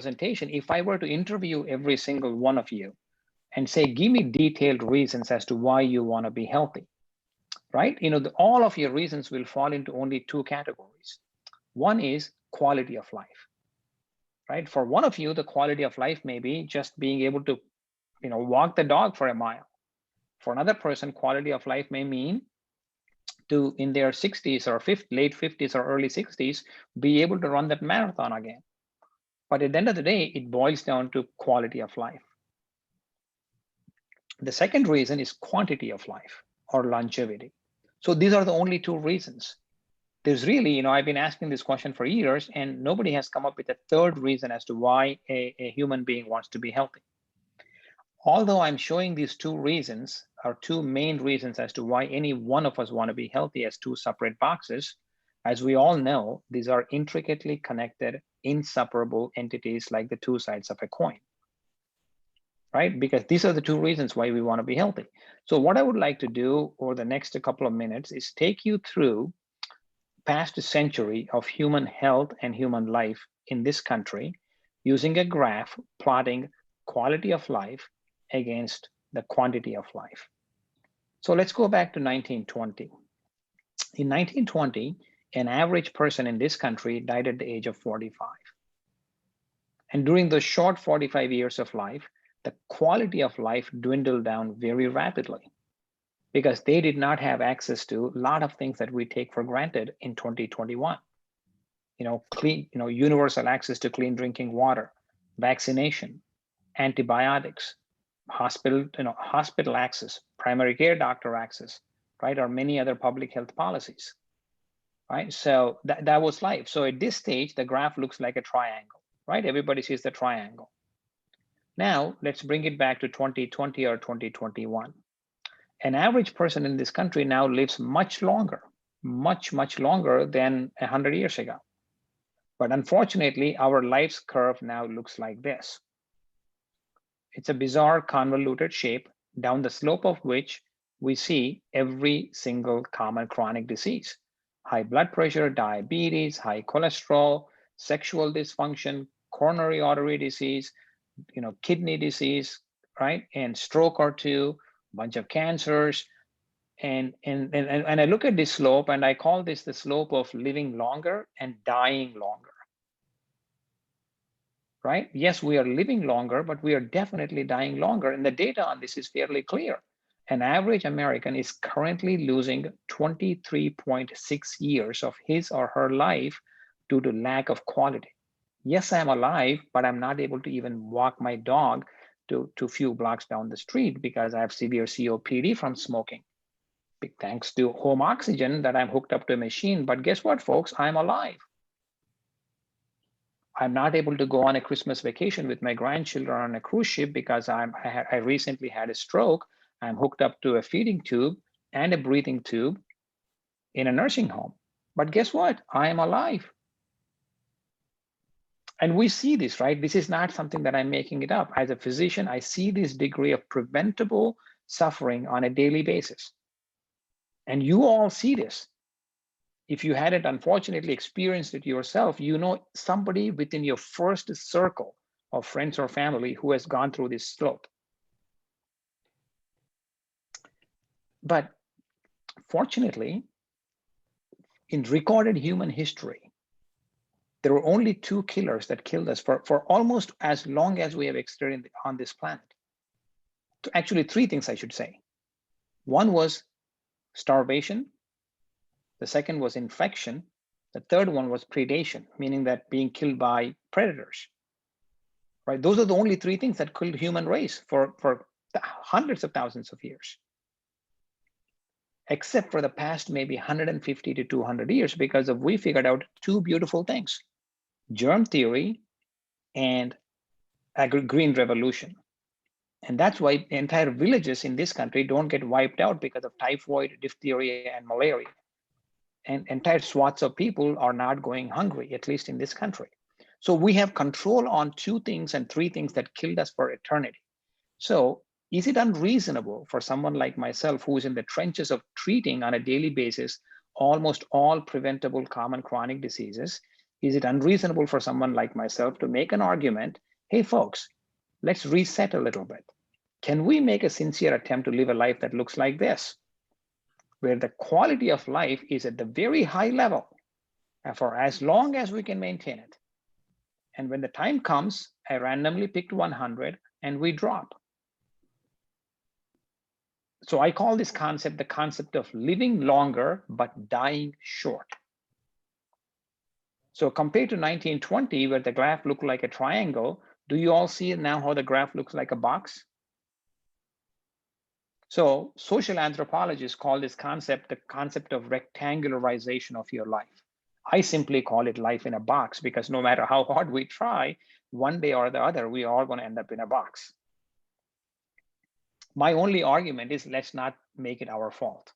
presentation, if I were to interview every single one of you and say, give me detailed reasons as to why you want to be healthy, right? All of your reasons will fall into only two categories. One is quality of life, right? For one of you, the quality of life may be just being able to, walk the dog for a mile. For another person, quality of life may mean to, in their 60s or late 50s or early 60s, be able to run that marathon again. But at the end of the day, it boils down to quality of life. The second reason is quantity of life or longevity. So these are the only two reasons. There's really, I've been asking this question for years, and nobody has come up with a third reason as to why a human being wants to be healthy. Although I'm showing these two reasons, or two main reasons as to why any one of us want to be healthy as two separate boxes, as we all know, these are intricately connected, inseparable entities like the two sides of a coin, right? Because these are the two reasons why we want to be healthy. So what I would like to do over the next couple of minutes is take you through past century of human health and human life in this country using a graph plotting quality of life against the quantity of life. So let's go back to 1920. In 1920, an average person in this country died at the age of 45. And during the short 45 years of life, the quality of life dwindled down very rapidly because they did not have access to a lot of things that we take for granted in 2021. Universal access to clean drinking water, vaccination, antibiotics, hospital access, primary care doctor access, right, or many other public health policies, right? So that was life. So at this stage, the graph looks like a triangle, right? Everybody sees the triangle. Now let's bring it back to 2020 or 2021. An average person in this country now lives much longer, much longer than 100 years ago. But unfortunately, our life's curve now looks like this. It's a bizarre convoluted shape down the slope of which we see every single common chronic disease: high blood pressure, diabetes, high cholesterol, sexual dysfunction, coronary artery disease, kidney disease, right? And stroke or two, bunch of cancers. And I look at this slope and I call this the slope of living longer and dying longer. Right? Yes, we are living longer, but we are definitely dying longer. And the data on this is fairly clear. An average American is currently losing 23.6 years of his or her life due to lack of quality. Yes, I'm alive, but I'm not able to even walk my dog to a few blocks down the street because I have severe COPD from smoking. Big thanks to home oxygen that I'm hooked up to a machine. But guess what, folks? I'm alive. I'm not able to go on a Christmas vacation with my grandchildren on a cruise ship because I recently had a stroke. I'm hooked up to a feeding tube and a breathing tube in a nursing home. But guess what? I am alive. And we see this, right? This is not something that I'm making it up. As a physician, I see this degree of preventable suffering on a daily basis. And you all see this. If you hadn't unfortunately experienced it yourself, you know somebody within your first circle of friends or family who has gone through this slope. But fortunately, in recorded human history, there were only two killers that killed us for almost as long as we have existed on this planet. Actually, three things I should say. One was starvation. The second was infection. The third one was predation, meaning that being killed by predators. Right? Those are the only three things that killed the human race for hundreds of thousands of years. Except for the past maybe 150 to 200 years, because we figured out two beautiful things: germ theory and green revolution. And that's why entire villages in this country don't get wiped out because of typhoid, diphtheria, and malaria. And entire swaths of people are not going hungry, at least in this country. So we have control on two things and three things that killed us for eternity. So is it unreasonable for someone like myself, who is in the trenches of treating on a daily basis almost all preventable common chronic diseases, Is it unreasonable for someone like myself to make an argument? Hey, folks, let's reset a little bit. Can we make a sincere attempt to live a life that looks like this, where the quality of life is at the very high level and for as long as we can maintain it? And when the time comes, I randomly picked 100 and we drop. So I call this concept the concept of living longer but dying short. So compared to 1920, where the graph looked like a triangle, do you all see now how the graph looks like a box? So social anthropologists call this concept the concept of rectangularization of your life. I simply call it life in a box because no matter how hard we try, one day or the other, we are going to end up in a box. My only argument is let's not make it our fault.